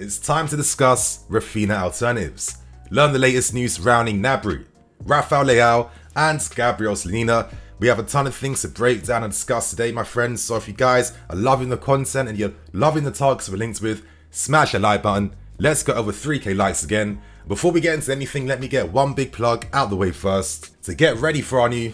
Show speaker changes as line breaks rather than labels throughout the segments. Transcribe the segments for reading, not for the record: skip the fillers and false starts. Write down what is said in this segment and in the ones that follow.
It's time to discuss Raphinha alternatives. Learn the latest news surrounding Gnabry, RAFAEL LEAO, and Gabriel Slonina. We have a ton of things to break down and discuss today, my friends. So if you guys are loving the content and you're loving the targets we're linked with, smash that like button. Let's go over 3K likes again. Before we get into anything, let me get one big plug out the way first. To get ready for our new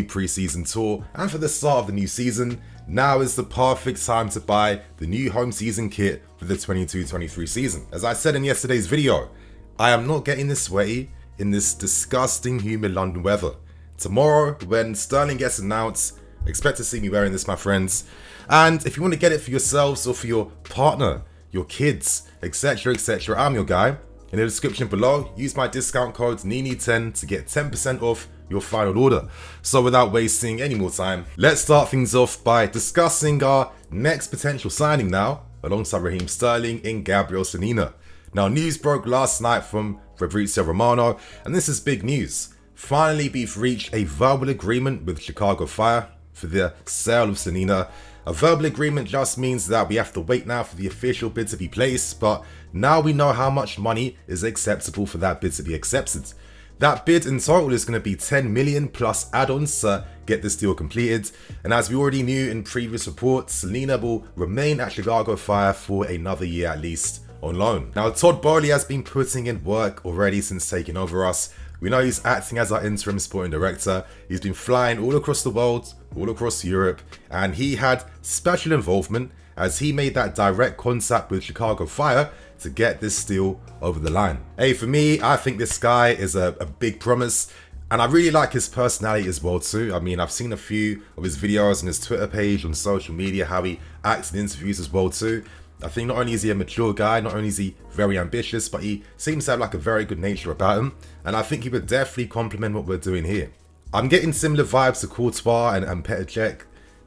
pre-season tour and for the start of the new season, now is the perfect time to buy the new home season kit for the 22-23 season. As I said in yesterday's video, I am not getting this sweaty in this disgusting humid London weather. Tomorrow, when Sterling gets announced, expect to see me wearing this, my friends. And if you want to get it for yourselves or for your partner, your kids, etc, etc, I'm your guy. In the description below, use my discount code NINI10 to get 10% off your final order. So without wasting any more time, let's start things off by discussing our next potential signing now, alongside Raheem Sterling in Gabriel Slonina. Now, news broke last night from Fabrizio Romano, and this is big news. Finally, we've reached a verbal agreement with Chicago Fire for the sale of Slonina. A verbal agreement just means that we have to wait now for the official bid to be placed, but now we know how much money is acceptable for that bid to be accepted. That bid in total is going to be 10 million plus add-ons to get this deal completed. And as we already knew in previous reports, Slonina will remain at Chicago Fire for another year at least on loan. Now, Todd Bowley has been putting in work already since taking over us. We know he's acting as our interim sporting director. He's been flying all across the world, all across Europe, and he had special involvement as he made that direct contact with Chicago Fire to get this deal over the line. Hey, for me, I think this guy is a big promise, and I really like his personality as well too. I mean, I've seen a few of his videos on his Twitter page, on social media, how he acts in interviews as well too. I think not only is he a mature guy, not only is he very ambitious, but he seems to have like a very good nature about him, and I think he would definitely complement what we're doing here. I'm getting similar vibes to Courtois and Petr Cech.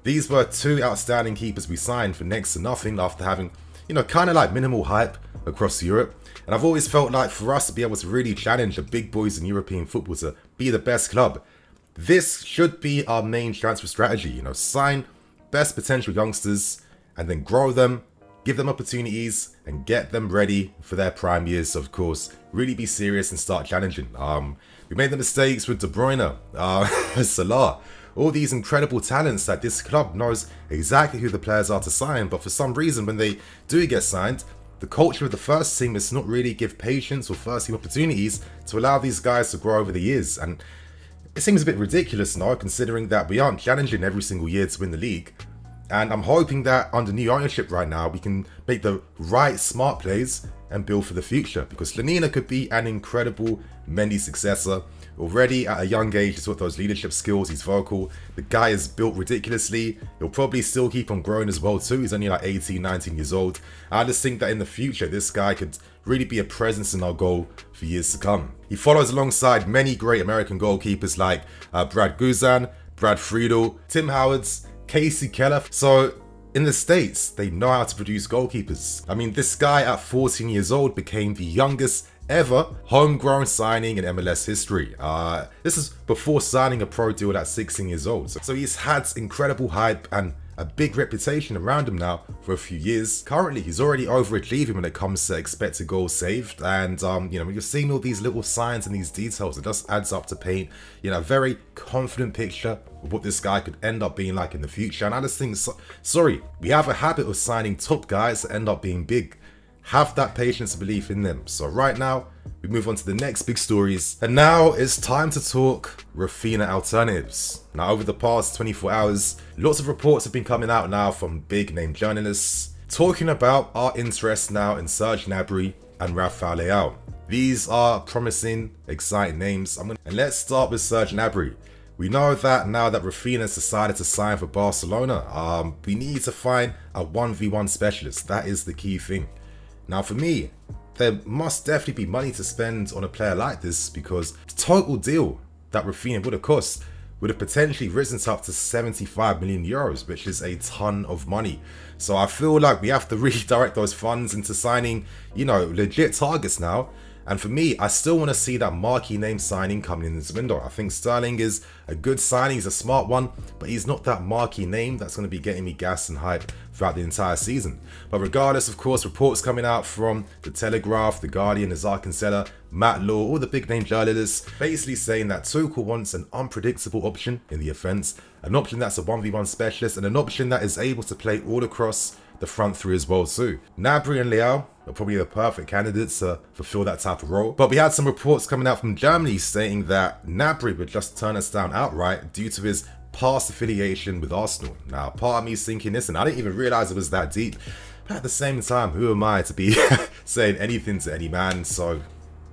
These were two outstanding keepers we signed for next to nothing after having, you know, kind of like minimal hype across Europe. And I've always felt like for us to be able to really challenge the big boys in European football to be the best club, this should be our main transfer strategy. You know, sign best potential youngsters and then grow them, give them opportunities and get them ready for their prime years. Of course, really be serious and start challenging. We made the mistakes with De Bruyne, Salah, all these incredible talents that this club knows exactly who the players are to sign. But for some reason, when they do get signed, the culture of the first team is not really give patience or first team opportunities to allow these guys to grow over the years. And it seems a bit ridiculous now, considering that we aren't challenging every single year to win the league. And I'm hoping that under new ownership right now, we can make the right smart plays and build for the future. Because Slonina could be an incredible Mendy successor. Already at a young age, he's got those leadership skills, he's vocal. The guy is built ridiculously. He'll probably still keep on growing as well too. He's only like 18, 19 years old. I just think that in the future, this guy could really be a presence in our goal for years to come. He follows alongside many great American goalkeepers like Brad Guzan, Brad Friedel, Tim Howards, Casey Keller. So in the States, they know how to produce goalkeepers. I mean, this guy at 14 years old became the youngest ever homegrown signing in MLS history. This is before signing a pro deal at 16 years old. So he's had incredible hype and a big reputation around him now for a few years. Currently, he's already overachieving when it comes to expected goals saved. And, you know, when you're seeing all these little signs and these details, it just adds up to paint, you know, a very confident picture of what this guy could end up being like in the future. And I just think, sorry, we have a habit of signing top guys that end up being big. Have that patience and belief in them. So right now, we move on to the next big stories. And now it's time to talk Raphinha alternatives. Now, over the past 24 hours, lots of reports have been coming out now from big name journalists talking about our interest now in Serge Gnabry and RAFAEL LEAO. These are promising, exciting names. And let's start with Serge Gnabry. We know that now that Raphinha has decided to sign for Barcelona, we need to find a 1v1 specialist. That is the key thing. Now for me, there must definitely be money to spend on a player like this, because the total deal that Raphinha would have cost would have potentially risen to up to 75 million euros, which is a ton of money. So I feel like we have to redirect those funds into signing, you know, legit targets now. And for me, I still want to see that marquee name signing coming in this window. I think Sterling is a good signing, he's a smart one, but he's not that marquee name that's going to be getting me gas and hype throughout the entire season. But regardless, of course, reports coming out from The Telegraph, The Guardian, Azar Cancella, Matt Law, all the big name journalists, basically saying that Tuchel wants an unpredictable option in the offence, an option that's a 1v1 specialist, and an option that is able to play all across the front three as well too. Gnabry and Leao are probably the perfect candidates to fulfill that type of role. But we had some reports coming out from Germany saying that Gnabry would just turn us down outright due to his past affiliation with Arsenal. Now, part of me is thinking this, and I didn't even realise it was that deep. But at the same time, who am I to be saying anything to any man? So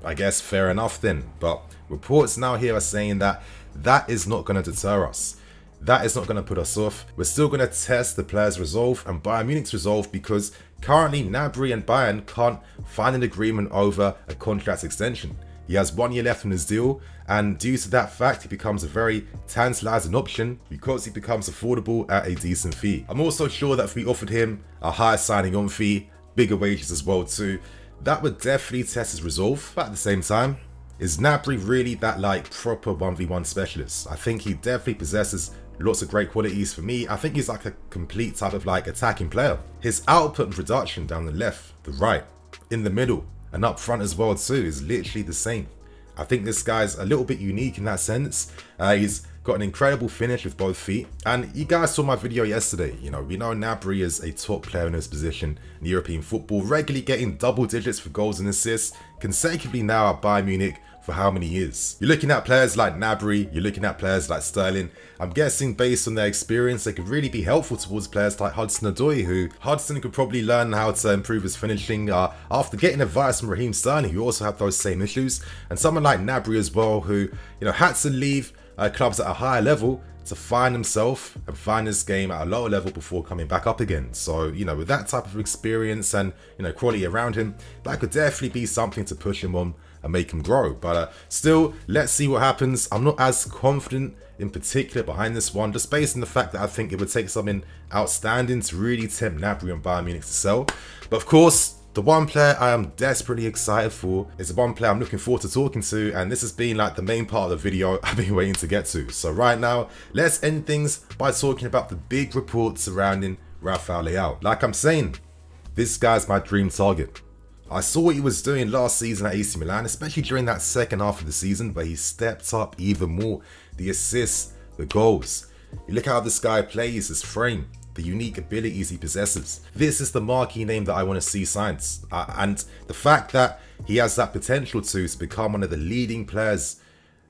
I guess fair enough then. But reports now here are saying that that is not going to deter us. That is not going to put us off. We're still going to test the player's resolve and Bayern Munich's resolve, because currently Gnabry and Bayern can't find an agreement over a contract extension. He has 1 year left on his deal, and due to that fact, he becomes a very tantalising option because he becomes affordable at a decent fee. I'm also sure that if we offered him a higher signing on fee, bigger wages as well too, that would definitely test his resolve. But at the same time, is Gnabry really that like proper 1v1 specialist? I think he definitely possesses lots of great qualities. For me, I think he's like a complete type of like attacking player. His output and production down the left, the right, in the middle, and up front as well too is literally the same. I think this guy's a little bit unique in that sense. He's got an incredible finish with both feet. And you guys saw my video yesterday. You know, we know Gnabry is a top player in his position in European football, regularly getting double digits for goals and assists consecutively now at Bayern Munich for how many years? You're looking at players like Gnabry, you're looking at players like Sterling. I'm guessing based on their experience, they could really be helpful towards players like Hudson-Odoi, who Hudson could probably learn how to improve his finishing after getting advice from Raheem Sterling, who also had those same issues. And someone like Gnabry as well, who, you know, had to leave clubs at a higher level to find himself and find his game at a lower level before coming back up again. So, you know, with that type of experience and, you know, quality around him, that could definitely be something to push him on and make him grow. But still, let's see what happens. I'm not as confident in particular behind this one, just based on the fact that I think it would take something outstanding to really tempt Gnabry and Bayern Munich to sell. But of course, the one player I am desperately excited for is the one player I'm looking forward to talking to, and this has been like the main part of the video I've been waiting to get to. So right now, let's end things by talking about the big reports surrounding RAFAEL LEAO. Like I'm saying, this guy's my dream target. I saw what he was doing last season at AC Milan, especially during that second half of the season, where he stepped up even more. The assists, the goals. You look how this guy plays, his frame, the unique abilities he possesses. This is the marquee name that I want to see signed. And the fact that he has that potential to become one of the leading players,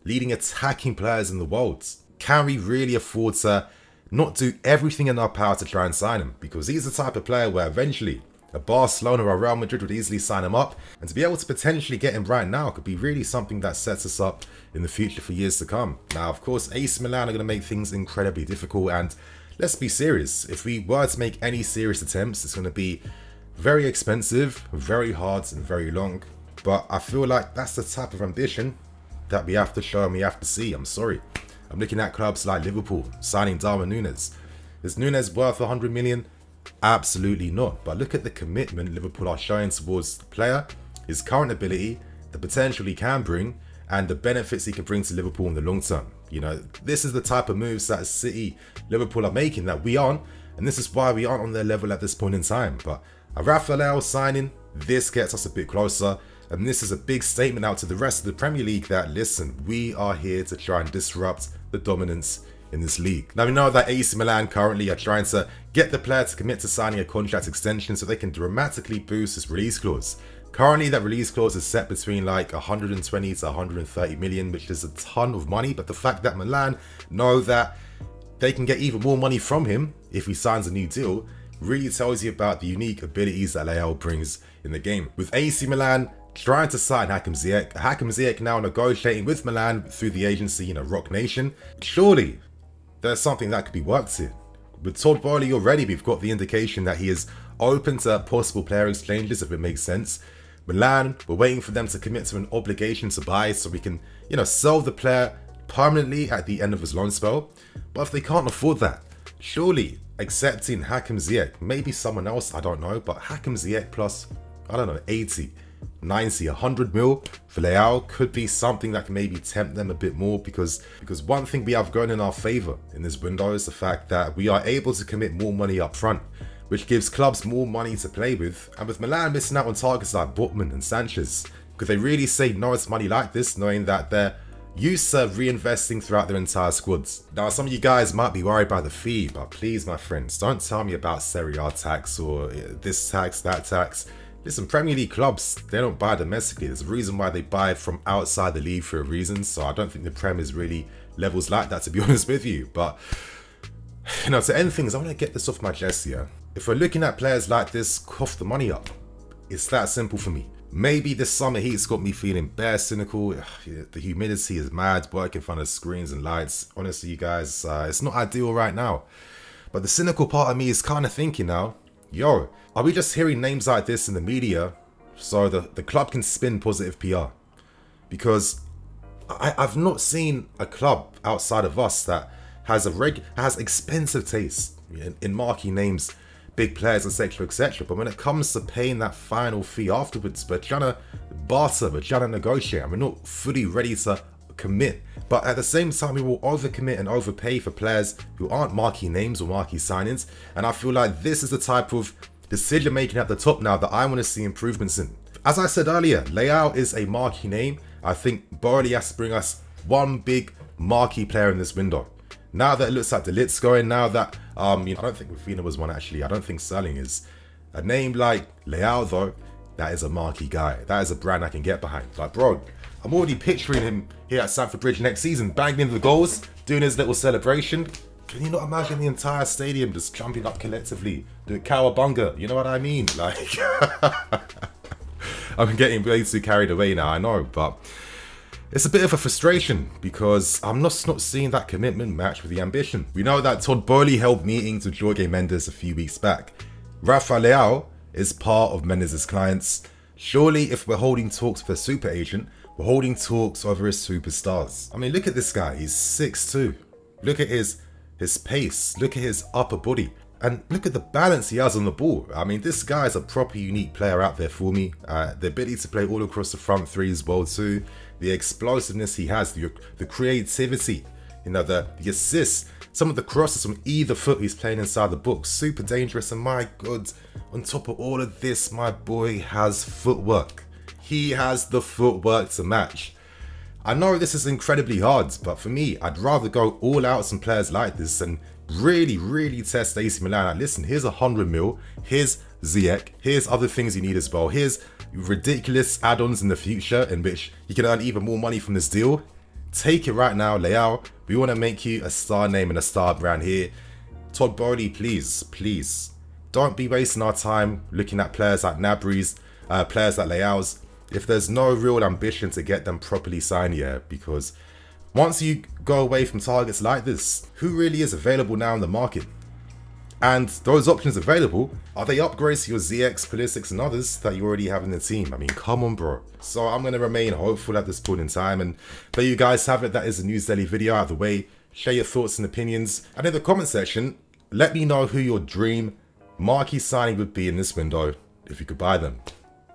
leading attacking players in the world. Can we really afford to not do everything in our power to try and sign him? Because he's the type of player where eventually a Barcelona or a Real Madrid would easily sign him up, and to be able to potentially get him right now could be really something that sets us up in the future for years to come. Now, of course, AC Milan are going to make things incredibly difficult, and let's be serious, if we were to make any serious attempts, it's going to be very expensive, very hard, and very long. But I feel like that's the type of ambition that we have to show and we have to see. I'm sorry. I'm looking at clubs like Liverpool signing Darwin Núñez. Is Núñez worth 100 million? Absolutely not. But look at the commitment Liverpool are showing towards the player, his current ability, the potential he can bring, and the benefits he can bring to Liverpool in the long term. You know, this is the type of moves that City, Liverpool are making that we aren't, and this is why we aren't on their level at this point in time. But a RAFAEL LEAO signing, this gets us a bit closer, and this is a big statement out to the rest of the Premier League that, listen, we are here to try and disrupt the dominance in this league. Now, we know that AC Milan currently are trying to get the player to commit to signing a contract extension so they can dramatically boost his release clause. Currently, that release clause is set between like 120 to 130 million, which is a ton of money. But the fact that Milan know that they can get even more money from him if he signs a new deal really tells you about the unique abilities that Leao brings in the game. With AC Milan trying to sign Hakim Ziyech now negotiating with Milan through the agency, you know, Rock Nation, surely there's something that could be worked in. With Todd Boehly already, we've got the indication that he is open to possible player exchanges if it makes sense. Milan, we're waiting for them to commit to an obligation to buy so we can, you know, sell the player permanently at the end of his loan spell. But if they can't afford that, surely accepting Hakim Ziyech, maybe someone else, I don't know, but Hakim Ziyech plus, I don't know, 80, 90, 100 mil for Leao could be something that can maybe tempt them a bit more, because one thing we have going in our favour in this window is the fact that we are able to commit more money up front. which gives clubs more money to play with. And with Milan missing out on targets like Botman and Sanchez, could they really say no to money like this, knowing that they're used to reinvesting throughout their entire squads? Now, some of you guys might be worried by the fee, but please, my friends, don't tell me about Serie A tax or this tax, that tax. Listen, Premier League clubs, they don't buy domestically. There's a reason why they buy from outside the league for a reason. So I don't think the Prem is really levels like that, to be honest with you. But, you know, to end things, I want to get this off my chest here. If we're looking at players like this, cough the money up. It's that simple for me. Maybe this summer heat's got me feeling bare cynical. The humidity is mad, working in front of screens and lights. Honestly, you guys, it's not ideal right now. But the cynical part of me is kind of thinking now, yo, are we just hearing names like this in the media so the club can spin positive PR? Because I've not seen a club outside of us that has expensive taste in marquee names, big players, etc, etc. But when it comes to paying that final fee afterwards, we're trying to barter, we're trying to negotiate, and we're not fully ready to commit. But at the same time, we will overcommit and overpay for players who aren't marquee names or marquee signings. And I feel like this is the type of decision making at the top now that I want to see improvements in. As I said earlier, Leao is a marquee name. I think Borley has to bring us one big marquee player in this window. Now that it looks like De Ligt's going, now that you know, I don't think Raphinha was one actually. I don't think Sterling is. A name like Leao though, that is a marquee guy. That is a brand I can get behind. Like, bro, I'm already picturing him here at Stamford Bridge next season, banging the goals, doing his little celebration. Can you not imagine the entire stadium just jumping up collectively, doing cowabunga? You know what I mean? Like, I'm getting way too carried away now, I know, but it's a bit of a frustration because I'm not seeing that commitment match with the ambition. We know that Todd Boehly held meetings with Jorge Mendes a few weeks back. RAFAEL LEAO is part of Mendes' clients. Surely, if we're holding talks with a super agent, we're holding talks over his superstars. I mean, look at this guy. He's 6'2". Look at his pace. Look at his upper body. And look at the balance he has on the ball. I mean, this guy is a proper unique player out there for me. The ability to play all across the front three as well too. The explosiveness he has, the creativity, you know, the assists, some of the crosses from either foot he's playing inside the box. Super dangerous. And my God, on top of all of this, my boy has footwork. He has the footwork to match. I know this is incredibly hard, but for me, I'd rather go all out on players like this and really test AC Milan. Like, listen, here's 100 mil, here's Ziyech, here's other things you need as well, here's ridiculous add-ons in the future in which you can earn even more money from this deal. Take it right now, Leao. We want to make you a star name and a star brand here. Todd Boehly, please, don't be wasting our time looking at players like Gnabry's, players like Leao's, if there's no real ambition to get them properly signed here, because once you go away from targets like this, who really is available now in the market? And those options available, are they upgrades to your ZX, Pulisic and others that you already have in the team? I mean, come on, bro. So I'm going to remain hopeful at this point in time. And there you guys have it. That is the News Daily video out of the way. Share your thoughts and opinions. And in the comment section, let me know who your dream marquee signing would be in this window if you could buy them.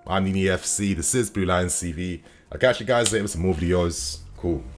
I'm 10M FC. This is BlueLionsTV. I'll catch you guys later with some more videos. Cool.